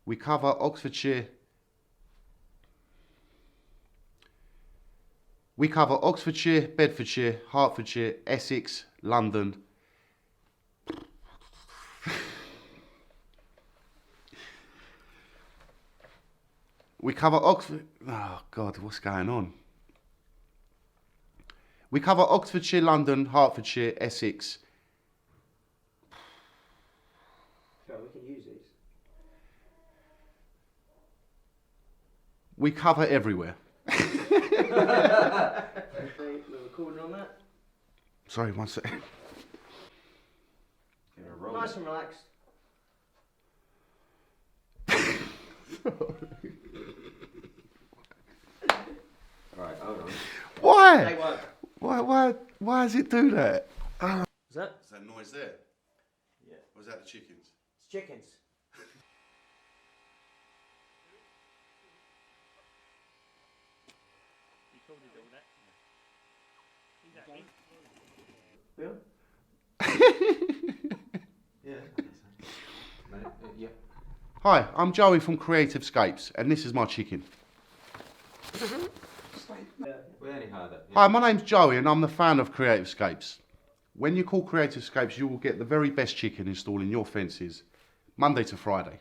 We cover Oxfordshire. We cover Oxfordshire, Bedfordshire, Hertfordshire, Essex, London. We cover Oxford. Oh God, what's going on? We cover Oxfordshire, London, Hertfordshire, Essex. Yeah, we can use these. We cover everywhere. Okay, we're recording on that. Sorry, one second. Nice and relaxed. Alright, hold on. Why? They work. Why does it do that? Is that? Is that noise there? Yeah. Or is that the chickens? It's chickens. You probably do that. Yeah. Yeah. Hi, I'm Joey from Creative Scapes, and this is my chicken. We only heard it. Hi, my name's Joey, and I'm the founder of Creative Scapes. When you call Creative Scapes, you will get the very best chicken installed in your fences, Monday to Friday.